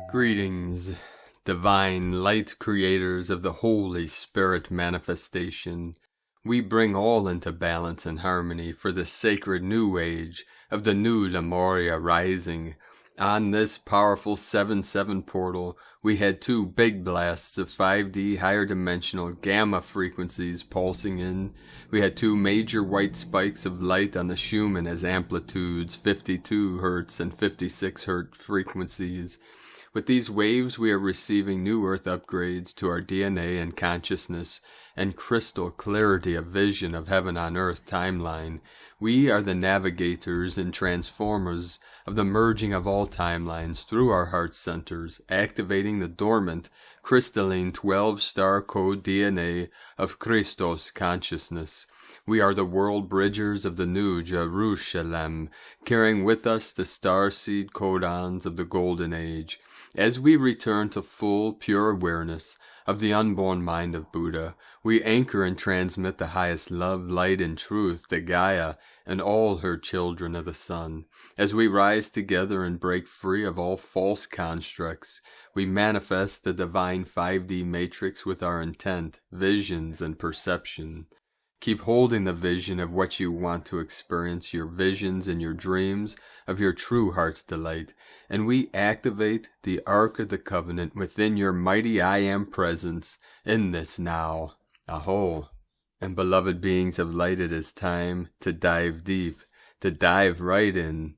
Greetings, divine light creators of the Holy Spirit manifestation. We bring all into balance and harmony for the sacred new age of the new Lemuria rising. On this powerful 7-7 portal, we had two big blasts of 5D higher dimensional gamma frequencies pulsing in. We had two major white spikes of light on the Schumann as amplitudes, 52 Hz and 56 Hz frequencies. With these waves, we are receiving new Earth upgrades to our DNA and consciousness and crystal clarity of vision of heaven on earth timeline. We are the navigators and transformers of the merging of all timelines through our heart centers, activating the dormant crystalline 12-star code DNA of Christos consciousness. We are the world bridgers of the new Jerusalem, carrying with us the starseed codons of the golden age. As we return to full, pure awareness of the unborn mind of Buddha, we anchor and transmit the highest love, light, and truth to Gaia and all her children of the sun. As we rise together and break free of all false constructs, we manifest the divine 5D matrix with our intent, visions, and perception. Keep holding the vision of what you want to experience, your visions and your dreams of your true heart's delight, and we activate the Ark of the Covenant within your mighty I Am presence in this now. Aho! And beloved beings of light, it is time to dive deep, to dive right in.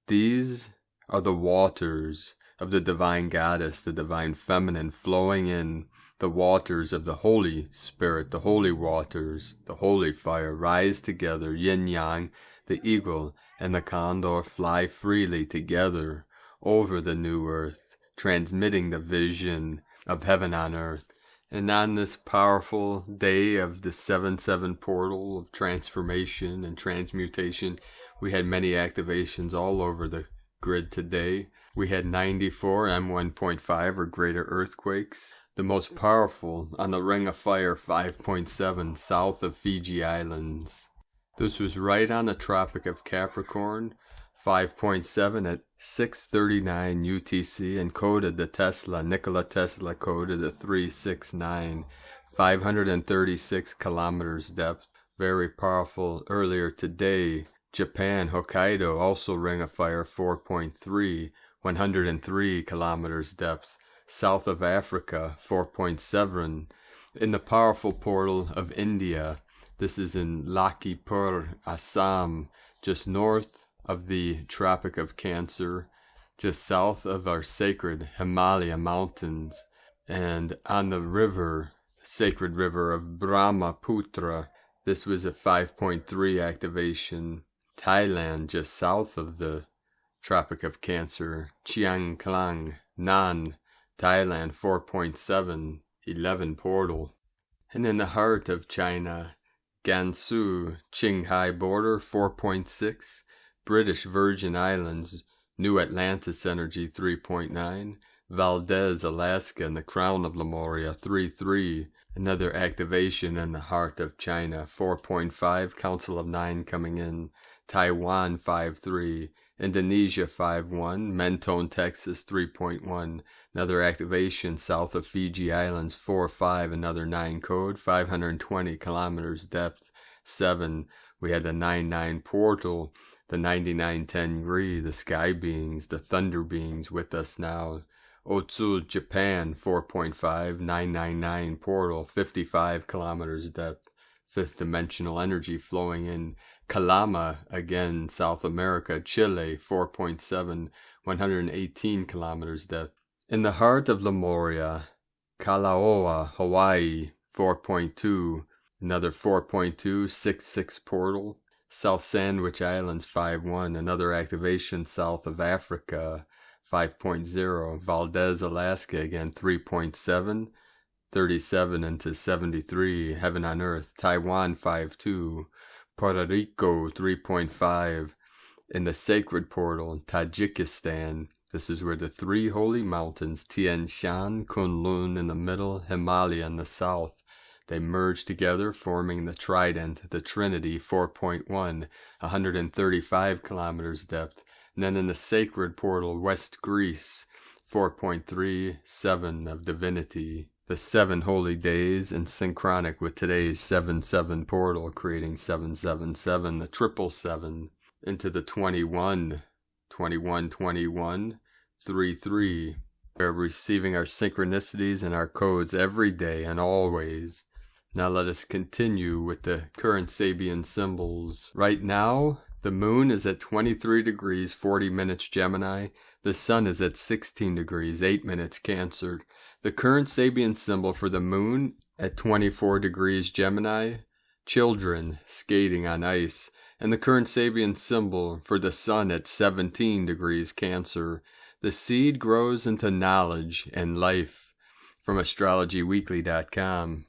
These are the waters of the divine goddess, the divine feminine flowing in. The waters of the Holy Spirit, the holy waters, the holy fire, rise together, yin-yang, the eagle and the condor fly freely together over the new earth, transmitting the vision of heaven on earth. And on this powerful day of the 7-7 portal of transformation and transmutation, we had many activations all over the grid today. We had 94 M1.5 or greater earthquakes. The most powerful on the Ring of Fire 5.7 south of Fiji Islands. This was right on the Tropic of Capricorn, 5.7 at 6:39 UTC, and coded the Tesla. Nikola Tesla coded the 369, 536 kilometers depth. Very powerful. Earlier today, Japan, Hokkaido, also Ring of Fire 4.3, 103 kilometers depth. South of Africa, 4.7, in the powerful portal of India. This is in Lakipur, Assam, just north of the Tropic of Cancer, just south of our sacred Himalaya mountains, and on the river, sacred river of Brahmaputra. This was a 5.3 activation. Thailand, just south of the Tropic of Cancer, Chiang Klang, Nan, Thailand, 4.7, 11 portal. And in the heart of China, Gansu, Qinghai border, 4.6, British Virgin Islands, New Atlantis energy, 3.9, Valdez, Alaska, and the crown of Lemuria, 3.3, another activation in the heart of China, 4.5, Council of 9 coming in, Taiwan, 5.3, Indonesia 5.1, Mentone, Texas 3.1, another activation south of Fiji Islands 4.5, another 9 code, 520 kilometers depth 7. We had the 9.9 portal, the 99.10 Gri, the sky beings, the thunder beings with us now. Otsu, Japan 4.5, 999 portal, 55 kilometers depth, 5th dimensional energy flowing in. Calama, again, South America, Chile, 4.7, 118 kilometers depth. In the heart of Lemuria, Kalaoa, Hawaii, 4.2, another 4.2, 6.6 portal. South Sandwich Islands, 5.1, another activation south of Africa, 5.0. Valdez, Alaska, again, 3.7, 37 into 73, heaven on earth. Taiwan, 5.2. Puerto Rico 3.5, In the sacred portal in Tajikistan, this is where the three holy mountains, Tian Shan, Kunlun in the middle, Himalaya in the south, they merge together, forming the Trident, the Trinity, 4.1, 135 kilometers depth. And then in the sacred portal, West Greece, 4.37 of divinity. The 7 holy days and synchronic with today's 7-7 portal, creating 777, the triple 7, into the 21, 21, 21, 3, 3. We're receiving our synchronicities and our codes every day and always. Now let us continue with the current Sabian symbols. Right now, the moon is at 23 degrees, 40 minutes Gemini. The sun is at 16 degrees, 8 minutes Cancer. The current Sabian symbol for the moon at 24 degrees Gemini, children skating on ice. And the current Sabian symbol for the sun at 17 degrees Cancer. The seed grows into knowledge and life. From astrologyweekly.com.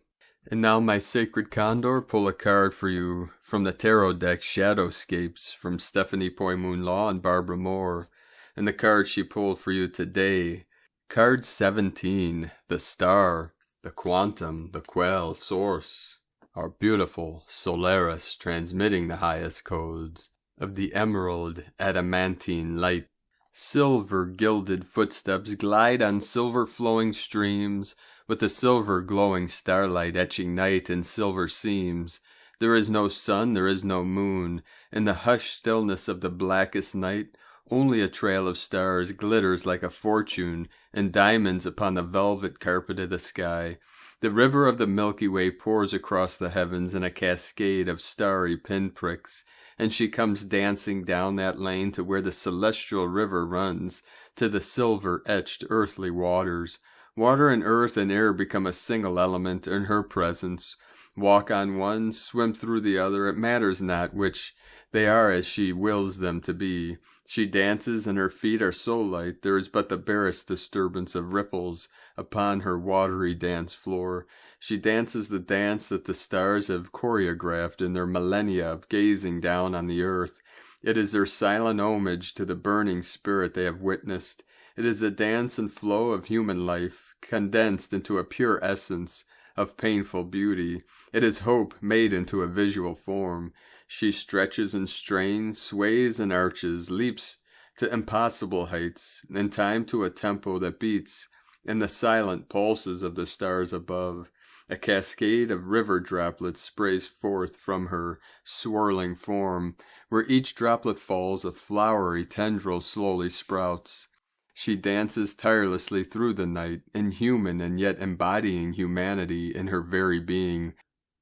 And now, my sacred Condor, pull a card for you from the tarot deck Shadowscapes from Stephanie Poymoon Law and Barbara Moore. And the card she pulled for you today, card 17, the star, the quantum, the quell, source, our beautiful Solaris, transmitting the highest codes of the emerald adamantine light. Silver gilded footsteps glide on silver flowing streams, with the silver glowing starlight etching night in silver seams. There is no sun, there is no moon. In the hushed stillness of the blackest night, only a trail of stars glitters like a fortune, and diamonds upon the velvet carpet of the sky. The river of the Milky Way pours across the heavens in a cascade of starry pinpricks, and she comes dancing down that lane to where the celestial river runs, to the silver-etched earthly waters. Water and earth and air become a single element in her presence. Walk on one, swim through the other, it matters not which. They are as she wills them to be. She dances, and her feet are so light, there is but the barest disturbance of ripples upon her watery dance floor. She dances the dance that the stars have choreographed in their millennia of gazing down on the earth. It is their silent homage to the burning spirit they have witnessed. It is the dance and flow of human life, condensed into a pure essence of painful beauty. It is hope made into a visual form. She stretches and strains, sways and arches, leaps to impossible heights, in time to a tempo that beats in the silent pulses of the stars above. A cascade of river droplets sprays forth from her swirling form, where each droplet falls a flowery tendril slowly sprouts. She dances tirelessly through the night, inhuman and yet embodying humanity in her very being.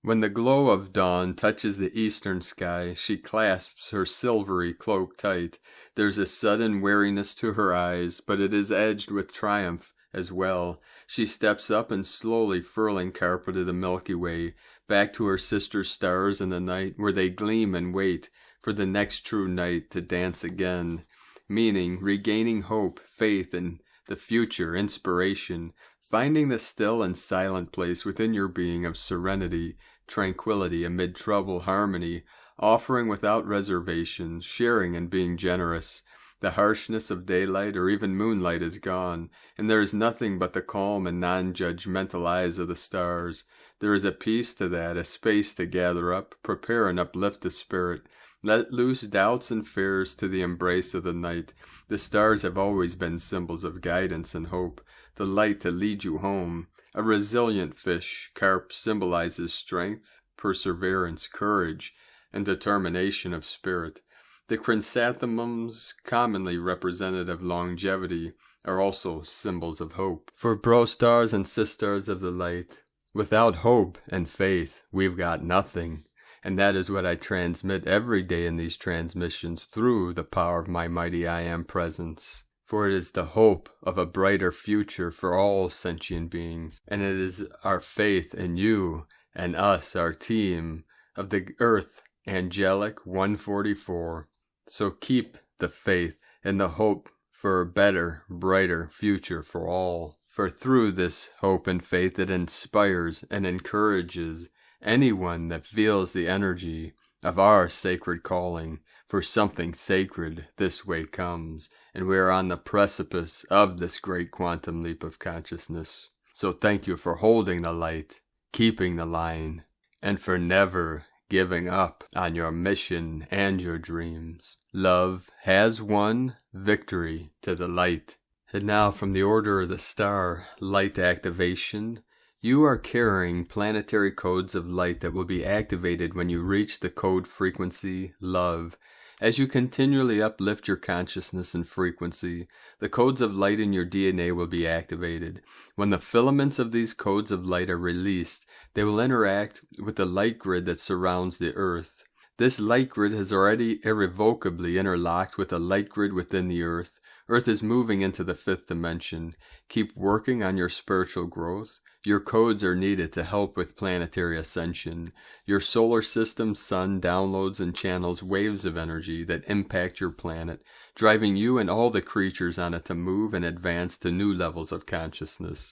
When the glow of dawn touches the eastern sky, she clasps her silvery cloak tight. There's a sudden weariness to her eyes, but it is edged with triumph as well. She steps up and slowly furling carpet of the Milky Way, back to her sister stars in the night, where they gleam and wait for the next true night to dance again. Meaning, regaining hope, faith in the future, inspiration, finding the still and silent place within your being of serenity, tranquility amid trouble, harmony, offering without reservation, sharing and being generous. The harshness of daylight or even moonlight is gone, and there is nothing but the calm and non-judgmental eyes of the stars. There is a peace to that, a space to gather up, prepare and uplift the spirit. Let loose doubts and fears to the embrace of the night. The stars have always been symbols of guidance and hope, the light to lead you home. A resilient fish, carp, symbolizes strength, perseverance, courage, and determination of spirit. The chrysanthemums, commonly representative of longevity, are also symbols of hope. For bro stars and sisters of the light, without hope and faith, we've got nothing. And that is what I transmit every day in these transmissions through the power of my mighty I Am presence. For it is the hope of a brighter future for all sentient beings. And it is our faith in you and us, our team, of the Earth Angelic 144. So keep the faith and the hope for a better, brighter future for all. For through this hope and faith it inspires and encourages anyone that feels the energy of our sacred calling. For something sacred this way comes, and we are on the precipice of this great quantum leap of consciousness. So thank you for holding the light, keeping the line, and for never giving up on your mission and your dreams. Love has won victory to the light. And now from the Order of the Star, light activation. You are carrying planetary codes of light that will be activated when you reach the code frequency, love. As you continually uplift your consciousness and frequency, the codes of light in your DNA will be activated. When the filaments of these codes of light are released, they will interact with the light grid that surrounds the Earth. This light grid has already irrevocably interlocked with the light grid within the Earth. Earth is moving into the 5th dimension. Keep working on your spiritual growth. Your codes are needed to help with planetary ascension. Your solar system sun downloads and channels waves of energy that impact your planet, driving you and all the creatures on it to move and advance to new levels of consciousness.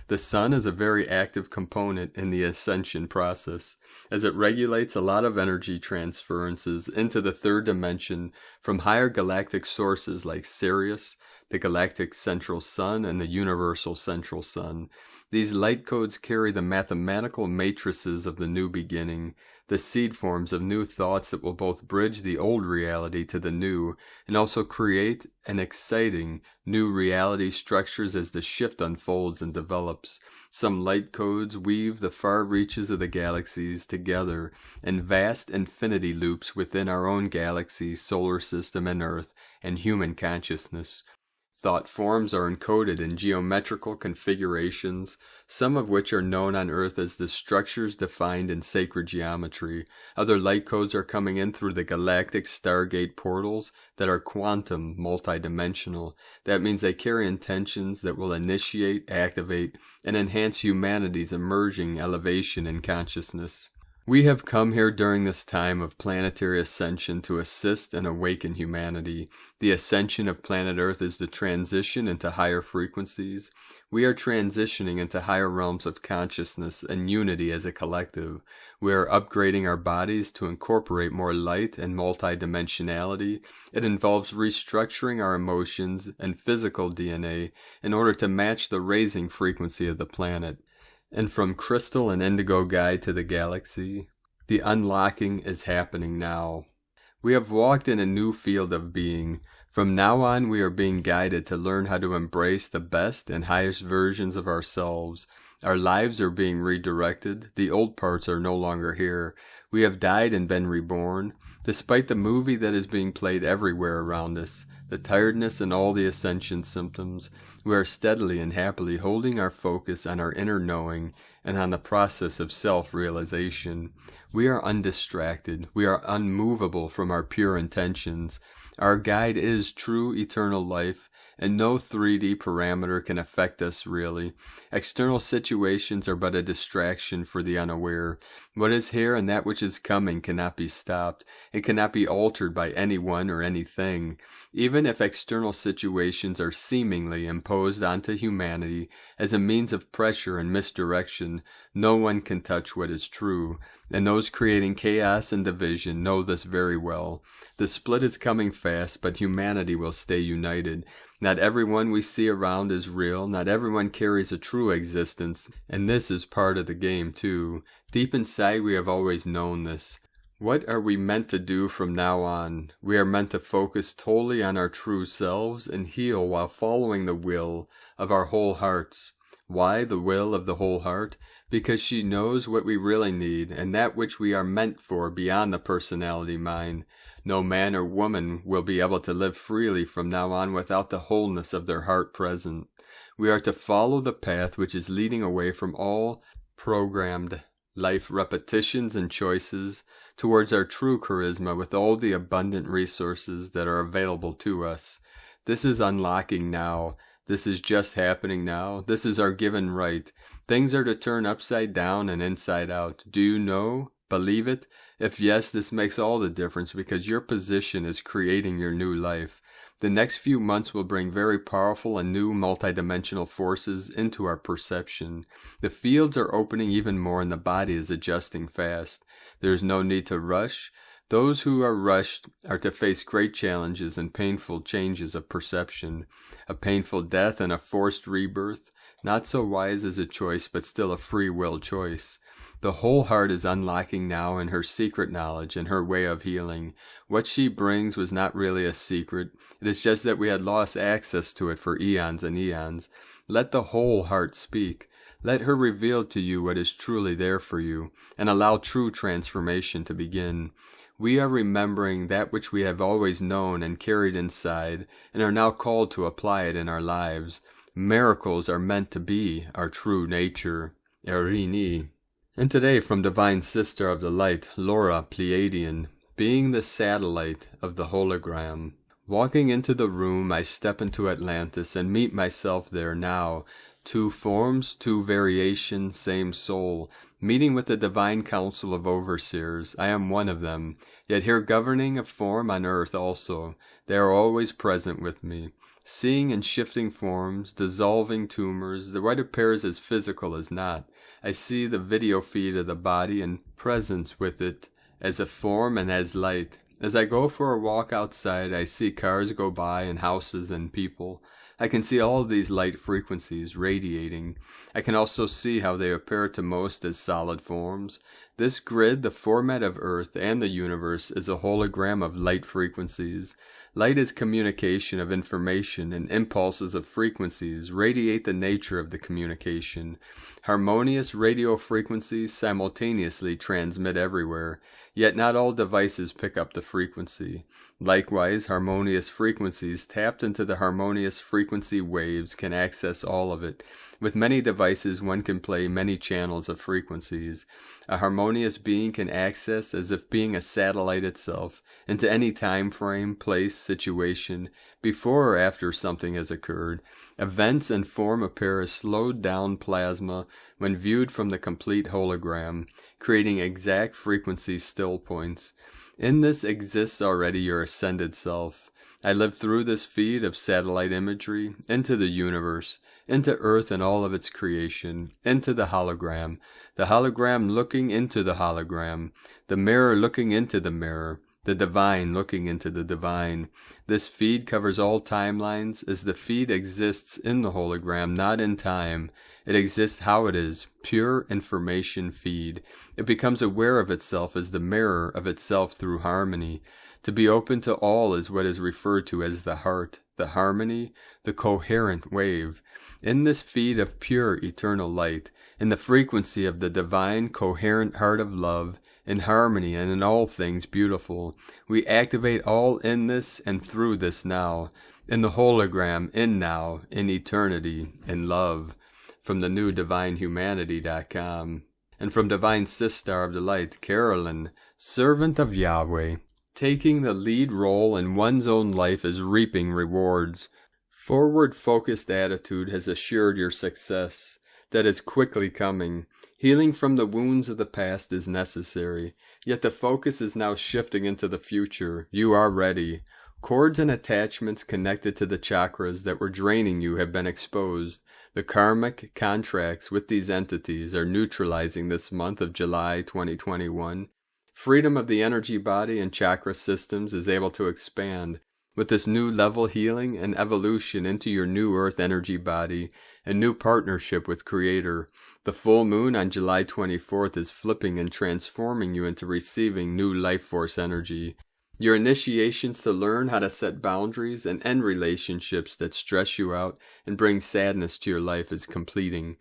The sun is a very active component in the ascension process, as it regulates a lot of energy transferences into the 3rd dimension from higher galactic sources like Sirius, the galactic central sun, and the universal central sun. These light codes carry the mathematical matrices of the new beginning, the seed forms of new thoughts that will both bridge the old reality to the new, and also create an exciting new reality structures as the shift unfolds and develops. Some light codes weave the far reaches of the galaxies together in vast infinity loops within our own galaxy, solar system, and Earth, and human consciousness. Thought forms are encoded in geometrical configurations, some of which are known on Earth as the structures defined in sacred geometry. Other light codes are coming in through the galactic stargate portals that are quantum multidimensional. That means they carry intentions that will initiate, activate, and enhance humanity's emerging elevation in consciousness. We have come here during this time of planetary ascension to assist and awaken humanity. The ascension of planet Earth is the transition into higher frequencies. We are transitioning into higher realms of consciousness and unity as a collective. We are upgrading our bodies to incorporate more light and multidimensionality. It involves restructuring our emotions and physical DNA in order to match the raising frequency of the planet. And from crystal and indigo guide to the galaxy, the unlocking is happening now. We have walked in a new field of being. From now on, we are being guided to learn how to embrace the best and highest versions of ourselves. Our lives are being redirected. The old parts are no longer here. We have died and been reborn. Despite the movie that is being played everywhere around us, the tiredness and all the ascension symptoms, we are steadily and happily holding our focus on our inner knowing and on the process of self-realization. We are undistracted. We are unmovable from our pure intentions. Our guide is true eternal life, and no 3D parameter can affect us really. External situations are but a distraction for the unaware. What is here and that which is coming cannot be stopped. It cannot be altered by anyone or anything. Even if external situations are seemingly imposed onto humanity as a means of pressure and misdirection, no one can touch what is true, and those creating chaos and division know this very well. The split is coming fast, but humanity will stay united. Not everyone we see around is real, not everyone carries a true existence, and this is part of the game too. Deep inside we have always known this. What are we meant to do from now on? We are meant to focus totally on our true selves and heal while following the will of our whole hearts. Why the will of the whole heart? Because she knows what we really need and that which we are meant for beyond the personality mind. No man or woman will be able to live freely from now on without the wholeness of their heart present. We are to follow the path which is leading away from all programmed life repetitions and choices towards our true charisma with all the abundant resources that are available to us. This is unlocking now. This is just happening now. This is our given right. Things are to turn upside down and inside out. Do you know? Believe it? If yes, this makes all the difference because your position is creating your new life. The next few months will bring very powerful and new multidimensional forces into our perception. The fields are opening even more and the body is adjusting fast. There is no need to rush. Those who are rushed are to face great challenges and painful changes of perception, a painful death and a forced rebirth, not so wise as a choice, but still a free will choice. The whole heart is unlocking now in her secret knowledge and her way of healing. What she brings was not really a secret. It is just that we had lost access to it for eons and eons. Let the whole heart speak. Let her reveal to you what is truly there for you, and allow true transformation to begin. We are remembering that which we have always known and carried inside, and are now called to apply it in our lives. Miracles are meant to be our true nature. Erini. And today from Divine Sister of the Light, Laura Pleiadian, being the satellite of the hologram. Walking into the room, I step into Atlantis and meet myself there now. 2 forms, 2 variations, same soul. Meeting with the Divine Council of Overseers, I am one of them, yet here governing a form on earth also. They are always present with me. Seeing and shifting forms, dissolving tumors, what appears as physical as not. I see the video feed of the body and presence with it as a form and as light. As I go for a walk outside, I see cars go by and houses and people. I can see all of these light frequencies radiating. I can also see how they appear to most as solid forms. This grid, the format of Earth and the universe, is a hologram of light frequencies. Light is communication of information, and impulses of frequencies radiate the nature of the communication. Harmonious radio frequencies simultaneously transmit everywhere, yet not all devices pick up the frequency. Likewise, harmonious frequencies tapped into the harmonious frequency waves can access all of it. With many devices, one can play many channels of frequencies. A harmonious being can access, as if being a satellite itself, into any time frame, place, situation, before or after something has occurred. Events and form appear as slowed down plasma when viewed from the complete hologram, creating exact frequency still points. In this exists already your ascended self. I live through this feed of satellite imagery into the universe, into Earth and all of its creation, into the hologram looking into the hologram, the mirror looking into the mirror, the divine looking into the divine. This feed covers all timelines, as the feed exists in the hologram, not in time. It exists how it is, pure information feed. It becomes aware of itself as the mirror of itself through harmony. To be open to all is what is referred to as the heart, the harmony, the coherent wave. In this feed of pure eternal light, in the frequency of the divine coherent heart of love, in harmony and in all things beautiful, we activate all in this and through this now, in the hologram, in now, in eternity, in love. From the new DivineHumanity.com. And from Divine Sister of the Light, Carolyn, servant of Yahweh. Taking the lead role in one's own life is reaping rewards. Forward-focused attitude has assured your success. That is quickly coming. Healing from the wounds of the past is necessary, yet the focus is now shifting into the future. You are ready. Cords and attachments connected to the chakras that were draining you have been exposed. The karmic contracts with these entities are neutralizing this month of July 2021. Freedom of the energy body and chakra systems is able to expand. With this new level healing and evolution into your new earth energy body, a new partnership with Creator. The full moon on July 24th is flipping and transforming you into receiving new life force energy. Your initiations to learn how to set boundaries and end relationships that stress you out and bring sadness to your life is completing.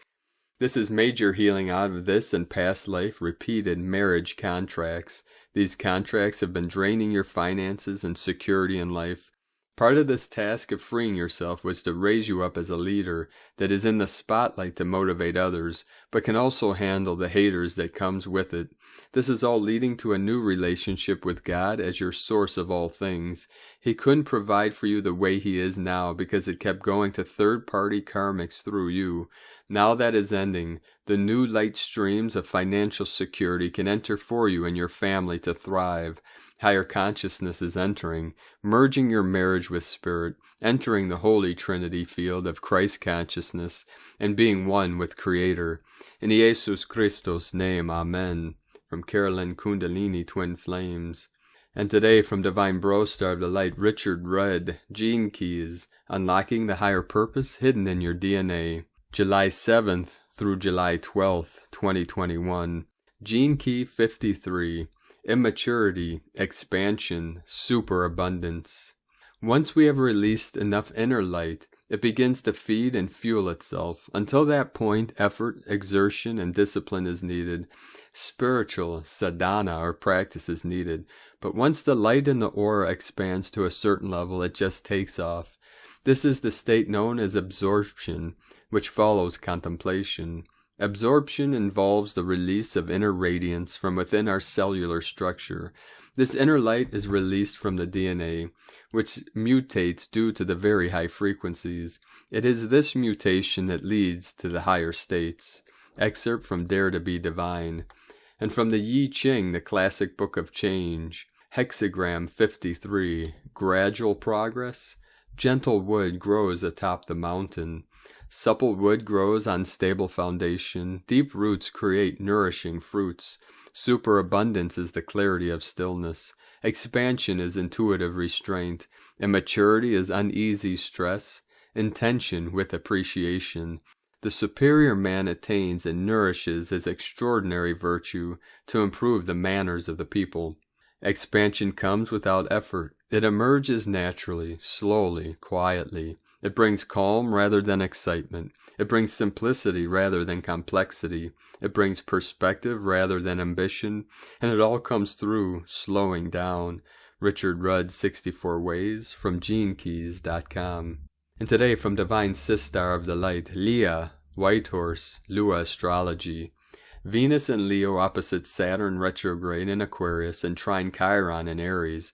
This is major healing out of this and past life repeated marriage contracts. These contracts have been draining your finances and security in life. Part of this task of freeing yourself was to raise you up as a leader that is in the spotlight to motivate others, but can also handle the haters that comes with it. This is all leading to a new relationship with God as your source of all things. He couldn't provide for you the way He is now because it kept going to third-party karmics through you. Now that is ending. The new light streams of financial security can enter for you and your family to thrive. Higher consciousness is entering, merging your marriage with spirit, entering the Holy Trinity field of Christ consciousness, and being one with Creator. In Jesus Christos' name, Amen. From Carolyn Kundalini Twin Flames. And today from Divine Bro Star of the Light, Richard Rudd, Gene Keys, Unlocking the Higher Purpose Hidden in Your DNA, July 7th through July 12th, 2021. Gene Key 53, Immaturity, Expansion, Superabundance. Once we have released enough inner light, it begins to feed and fuel itself. Until that point, effort, exertion, and discipline is needed. Spiritual sadhana or practice is needed. But once the light in the aura expands to a certain level, it just takes off. This is the state known as absorption, which follows contemplation. Absorption involves the release of inner radiance from within our cellular structure. This inner light is released from the DNA, which mutates due to the very high frequencies. It is this mutation that leads to the higher states. Excerpt from Dare to be Divine. And from the Yi Ching, the classic book of change. Hexagram 53, Gradual Progress. Gentle wood grows atop the mountain. Supple wood grows on stable foundation. Deep roots create nourishing fruits. Superabundance is the clarity of stillness. Expansion is intuitive restraint. Immaturity is uneasy stress. Intention with appreciation. The superior man attains and nourishes his extraordinary virtue to improve the manners of the people. Expansion comes without effort. It emerges naturally, slowly, quietly. It brings calm rather than excitement. It brings simplicity rather than complexity. It brings perspective rather than ambition. And it all comes through slowing down. Richard Rudd, 64 Ways, from GeneKeys.com. And today from Divine Sistar of the Light, Leah, White Horse, Lua Astrology. Venus in Leo opposite Saturn retrograde in Aquarius and trine Chiron in Aries.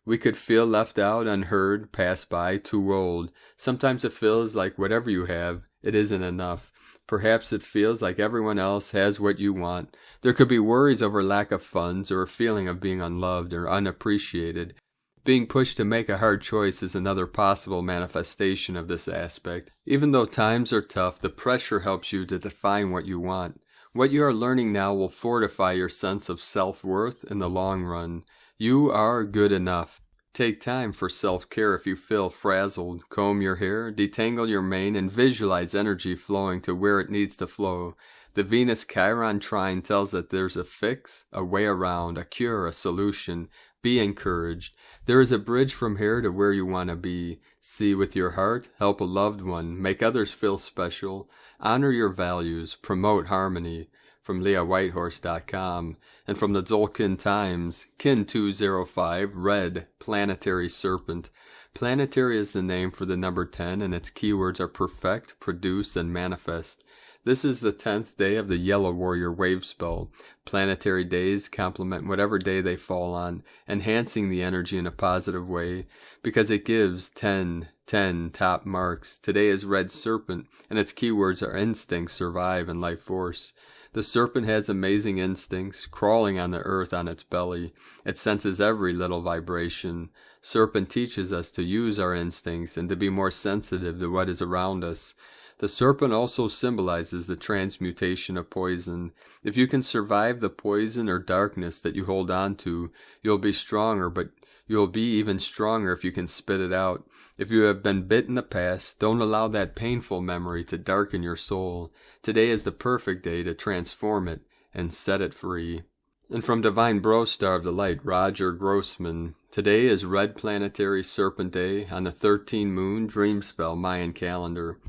We could feel left out, unheard, passed by, too old. Sometimes it feels like whatever you have, it isn't enough. Perhaps it feels like everyone else has what you want. There could be worries over lack of funds or a feeling of being unloved or unappreciated. Being pushed to make a hard choice is another possible manifestation of this aspect. Even though times are tough, the pressure helps you to define what you want. What you are learning now will fortify your sense of self-worth in the long run. You are good enough. Take time for self-care if you feel frazzled. Comb your hair, detangle your mane, and visualize energy flowing to where it needs to flow. The Venus-Chiron trine tells that there's a fix, a way around, a cure, a solution. Be encouraged. There is a bridge from here to where you want to be. See with your heart, help a loved one, make others feel special, honor your values, promote harmony. From LeahWhitehorse.com. And from the Tzolk'in Times, Kin 205, Red, Planetary Serpent. Planetary is the name for the number 10, and its keywords are perfect, produce, and manifest. This is the 10th day of the Yellow Warrior wave spell. Planetary days complement whatever day they fall on, enhancing the energy in a positive way, because it gives 10 top marks. Today is Red Serpent, and its keywords are instinct, survive, and life force. The serpent has amazing instincts, crawling on the earth on its belly. It senses every little vibration. Serpent teaches us to use our instincts and to be more sensitive to what is around us. The serpent also symbolizes the transmutation of poison. If you can survive the poison or darkness that you hold on to, you'll be stronger, but you'll be even stronger if you can spit it out. If you have been bit in the past, don't allow that painful memory to darken your soul. Today is the perfect day to transform it and set it free. And from Divine Bro Star of the Light, Roger Grossman. Today is Red Planetary Serpent Day on the 13 Moon Dream Spell Mayan calendar.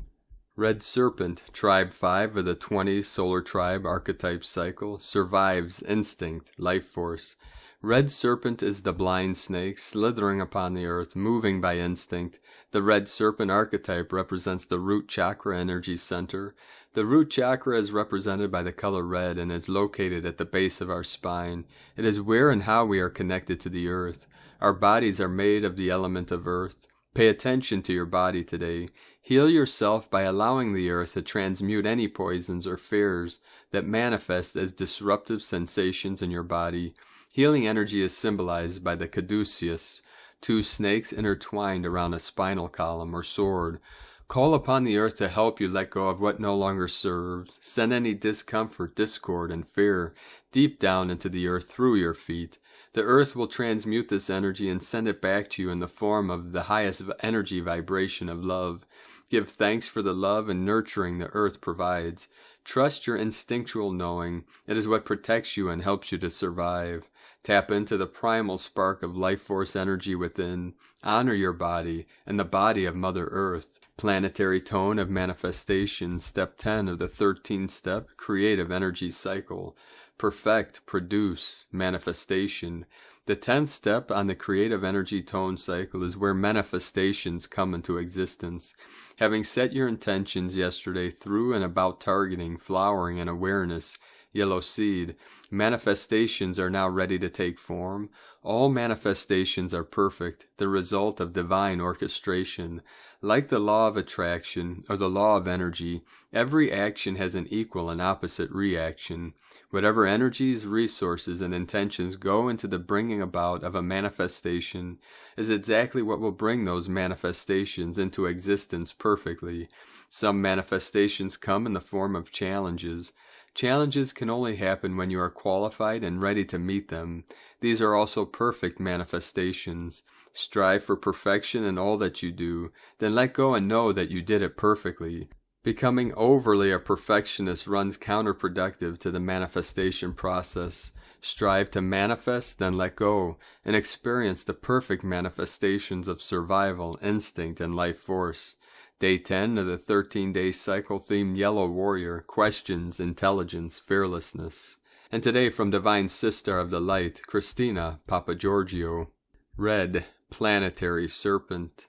Red Serpent, Tribe 5 of the 20 Solar Tribe Archetype Cycle, survives instinct, life force. Red Serpent is the blind snake, slithering upon the earth, moving by instinct. The Red Serpent archetype represents the root chakra energy center. The root chakra is represented by the color red and is located at the base of our spine. It is where and how we are connected to the earth. Our bodies are made of the element of earth. Pay attention to your body today. Heal yourself by allowing the earth to transmute any poisons or fears that manifest as disruptive sensations in your body. Healing energy is symbolized by the caduceus, two snakes intertwined around a spinal column or sword. Call upon the earth to help you let go of what no longer serves. Send any discomfort, discord, and fear deep down into the earth through your feet. The earth will transmute this energy and send it back to you in the form of the highest energy vibration of love. Give thanks for the love and nurturing the earth provides. Trust your instinctual knowing. It is what protects you and helps you to survive. Tap into the primal spark of life force energy within. Honor your body and the body of Mother Earth. Planetary tone of manifestation, step 10 of the 13-step creative energy cycle. Perfect, produce, manifestation. The 10th step on the creative energy tone cycle is where manifestations come into existence. Having set your intentions yesterday through and about targeting, flowering, and awareness, yellow seed, manifestations are now ready to take form. All manifestations are perfect, the result of divine orchestration. Like the law of attraction, or the law of energy, every action has an equal and opposite reaction. Whatever energies, resources, and intentions go into the bringing about of a manifestation is exactly what will bring those manifestations into existence perfectly. Some manifestations come in the form of challenges. Challenges can only happen when you are qualified and ready to meet them. These are also perfect manifestations. Strive for perfection in all that you do, then let go and know that you did it perfectly. Becoming overly a perfectionist runs counterproductive to the manifestation process. Strive to manifest, then let go, and experience the perfect manifestations of survival, instinct, and life force. Day 10 of the 13-day cycle theme Yellow Warrior, questions, intelligence, fearlessness. And today from Divine Sister of the Light, Christina Papagiorgio. Red, planetary serpent.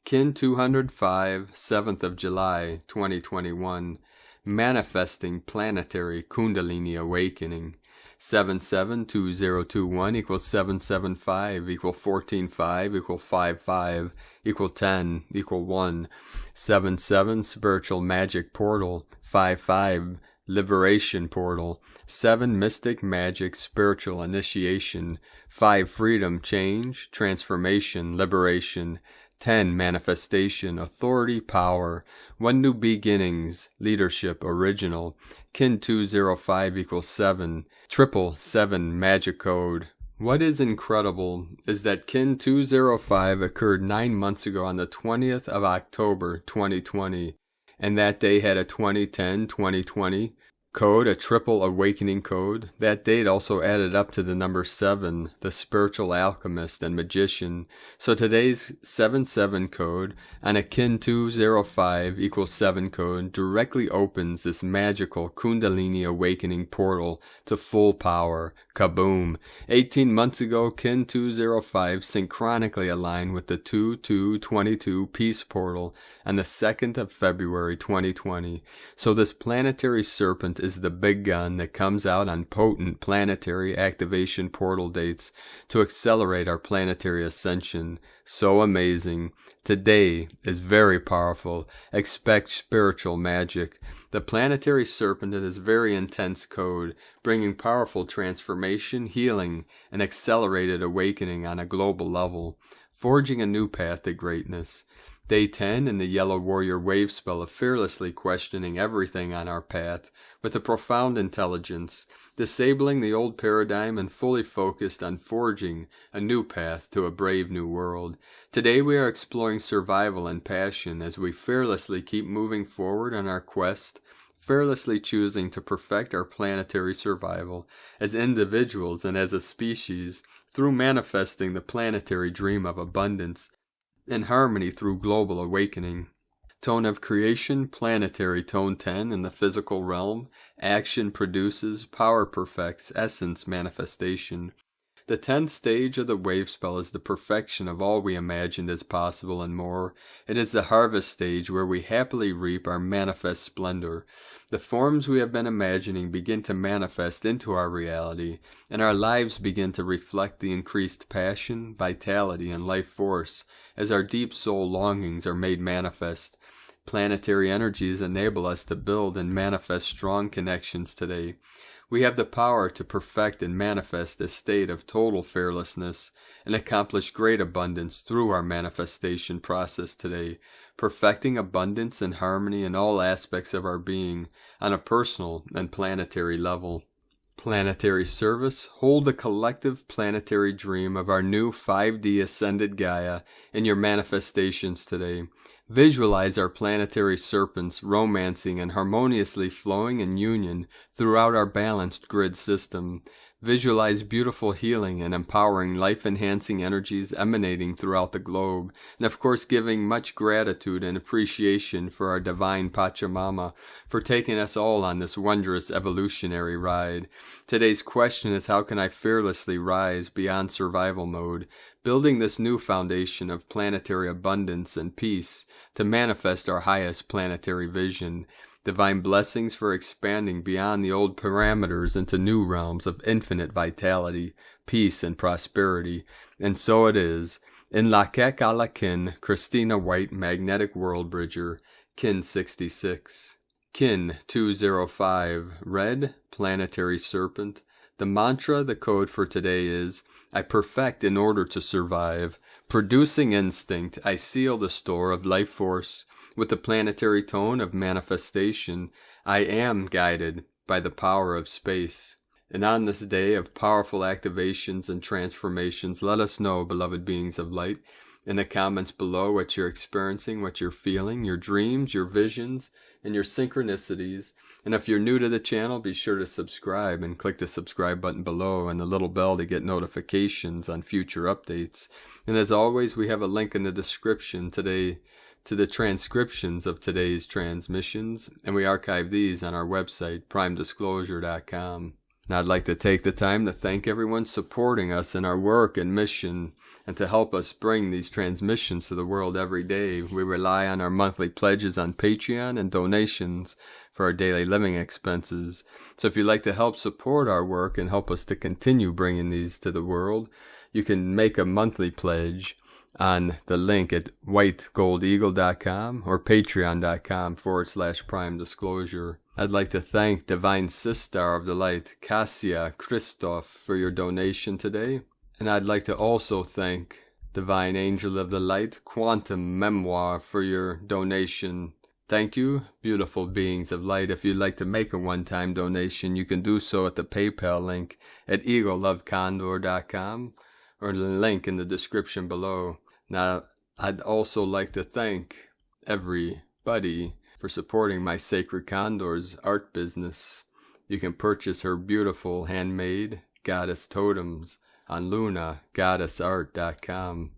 Kin 205, 7th of July, 2021. Manifesting planetary Kundalini awakening. 772021 equals 775 equal 145 equal 55 equal 10 equal 1. 77 spiritual magic portal. 55 liberation portal. 7 mystic magic spiritual initiation. 5 freedom change transformation liberation. 10 manifestation authority power. 1 new beginnings leadership original. Kin 205 equals 7. 777 magic code. What is incredible is that Kin 205 occurred 9 months ago on the 20th of October 2020, and that day had a 2010-2020 code, a triple awakening code. That date also added up to the number 7, the spiritual alchemist and magician. So today's 77 code on a Kin 205 equals 7 code directly opens this magical Kundalini awakening portal to full power. Kaboom! 18 months ago, Kin 205 synchronically aligned with the 2222 peace portal on the 2nd of February 2020. So this planetary serpent is the big gun that comes out on potent planetary activation portal dates to accelerate our planetary ascension. So amazing. Today is very powerful. Expect spiritual magic. The planetary serpent is very intense code, bringing powerful transformation, healing, and accelerated awakening on a global level, forging a new path to greatness. Day 10 in the Yellow Warrior wave spell of fearlessly questioning everything on our path with a profound intelligence, disabling the old paradigm and fully focused on forging a new path to a brave new world. Today we are exploring survival and passion as we fearlessly keep moving forward on our quest, fearlessly choosing to perfect our planetary survival as individuals and as a species through manifesting the planetary dream of abundance and harmony through global awakening. Tone of creation, planetary tone 10 in the physical realm. Action produces, power perfects, essence manifestation. The 10th stage of the wave spell is the perfection of all we imagined as possible and more. It is the harvest stage where we happily reap our manifest splendor. The forms we have been imagining begin to manifest into our reality, and our lives begin to reflect the increased passion, vitality, and life force as our deep soul longings are made manifest. Planetary energies enable us to build and manifest strong connections today. We have the power to perfect and manifest a state of total fearlessness and accomplish great abundance through our manifestation process today, perfecting abundance and harmony in all aspects of our being on a personal and planetary level. planetary service, hold the collective planetary dream of our new 5D ascended Gaia in your manifestations today. Visualize our planetary serpents romancing and harmoniously flowing in union throughout our balanced grid system. Visualize beautiful healing and empowering life-enhancing energies emanating throughout the globe, and of course giving much gratitude and appreciation for our divine Pachamama for taking us all on this wondrous evolutionary ride. Today's question is, how can I fearlessly rise beyond survival mode, building this new foundation of planetary abundance and peace to manifest our highest planetary vision? Divine blessings for expanding beyond the old parameters into new realms of infinite vitality, peace, and prosperity. And so it is. In Lakek ala Kin, Christina White, Magnetic World Bridger, Kin 66. Kin 205, Red, Planetary Serpent. The mantra, the code for today is, I perfect in order to survive. Producing instinct, I seal the store of life force. With the planetary tone of manifestation, I am guided by the power of space. And on this day of powerful activations and transformations, let us know, beloved beings of light, in the comments below what you're experiencing, what you're feeling, your dreams, your visions, and your synchronicities. And if you're new to the channel, be sure to subscribe and click the subscribe button below and the little bell to get notifications on future updates. And as always, we have a link in the description today to the transcriptions of today's transmissions, and we archive these on our website, primedisclosure.com. And I'd like to take the time to thank everyone supporting us in our work and mission, and to help us bring these transmissions to the world every day. We rely on our monthly pledges on Patreon and donations for our daily living expenses. So if you'd like to help support our work and help us to continue bringing these to the world, you can make a monthly pledge on the link at whitegoldeagle.com or patreon.com/prime disclosure. I'd like to thank Divine Sister of the Light, Cassia Christoph, for your donation today. And I'd like to also thank Divine Angel of the Light, Quantum Memoir, for your donation. Thank you, beautiful beings of light. If you'd like to make a one-time donation, you can do so at the PayPal link at eaglelovecondor.com or the link in the description below. Now, I'd also like to thank everybody for supporting my Sacred Condor's art business. You can purchase her beautiful handmade goddess totems on lunagoddessart.com.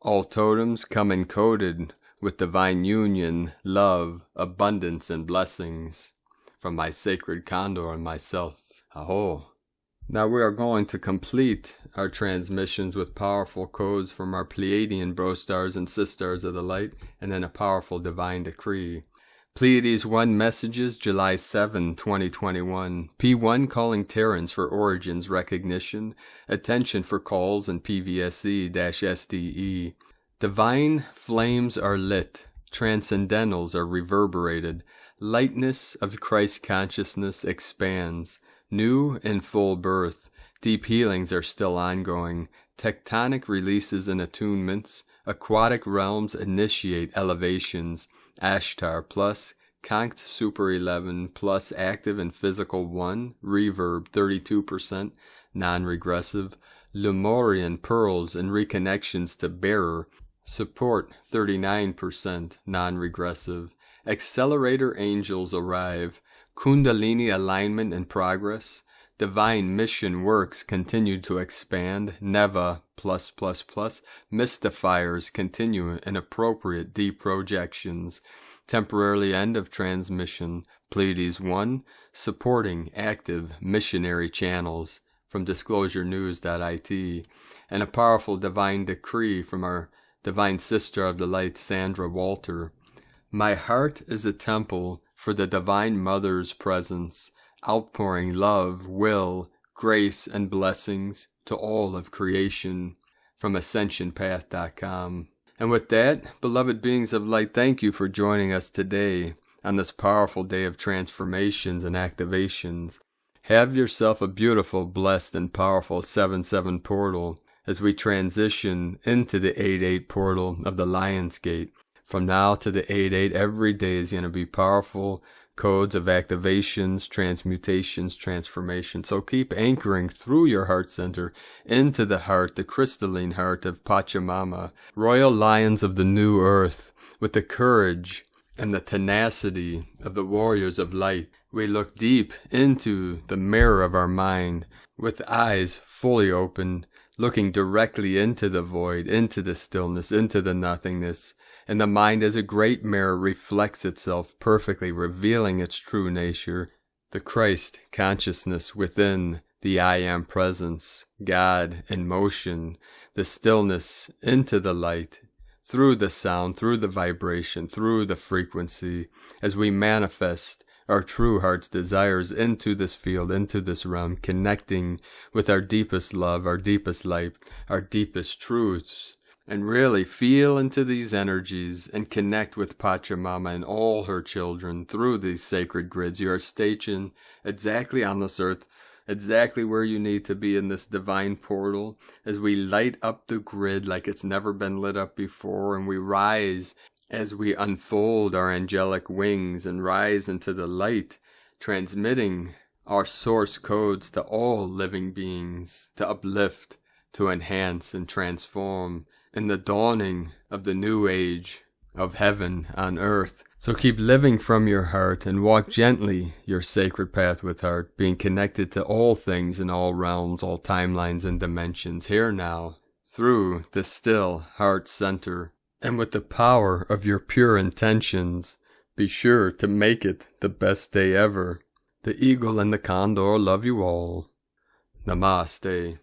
All totems come encoded with divine union, love, abundance, and blessings from my Sacred Condor and myself. Aho! Now we are going to complete our transmissions with powerful codes from our Pleiadian bro-stars and sisters of the light, and then a powerful divine decree. Pleiades 1 messages, July 7, 2021. P1 calling Terrans for origins recognition. Attention for calls and PVSE-SDE. Divine flames are lit. Transcendentals are reverberated. Lightness of Christ consciousness expands. New and full birth. Deep healings are still ongoing. Tectonic releases and attunements. Aquatic realms initiate elevations. Ashtar plus, Conct Super 11 plus active and physical 1, reverb 32%, non-regressive. Lemurian pearls and reconnections to bearer. Support 39%, non-regressive. Accelerator angels arrive. Kundalini alignment in progress. Divine mission works continue to expand. Neva +++. Mystifiers continue in appropriate deprojections. Temporarily end of transmission. Pleiades 1 supporting active missionary channels from disclosurenews.it. And a powerful divine decree from our divine sister of the light, Sandra Walter. My heart is a temple for the Divine Mother's presence, outpouring love, will, grace, and blessings to all of creation, from ascensionpath.com. And with that, beloved beings of light, thank you for joining us today on this powerful day of transformations and activations. Have yourself a beautiful, blessed, and powerful 7-7 portal as we transition into the 8-8 portal of the Lion's Gate. From now to the 8-8, every day is going to be powerful, codes of activations, transmutations, transformation. So keep anchoring through your heart center into the heart, the crystalline heart of Pachamama, royal lions of the new earth, with the courage and the tenacity of the warriors of light. We look deep into the mirror of our mind with eyes fully open, looking directly into the void, into the stillness, into the nothingness. And the mind as a great mirror reflects itself perfectly, revealing its true nature, the Christ consciousness within the I Am presence, God in motion, the stillness into the light, through the sound, through the vibration, through the frequency, as we manifest our true heart's desires into this field, into this realm, connecting with our deepest love, our deepest light, our deepest truths. And really feel into these energies and connect with Pachamama and all her children through these sacred grids. You are stationed exactly on this earth, exactly where you need to be in this divine portal, as we light up the grid like it's never been lit up before, and we rise as we unfold our angelic wings and rise into the light, transmitting our source codes to all living beings, to uplift, to enhance and transform in the dawning of the new age of heaven on earth. So keep living from your heart and walk gently your sacred path with heart, being connected to all things in all realms, all timelines and dimensions, here now, through the still heart center. And with the power of your pure intentions, be sure to make it the best day ever. The eagle and the condor love you all. Namaste.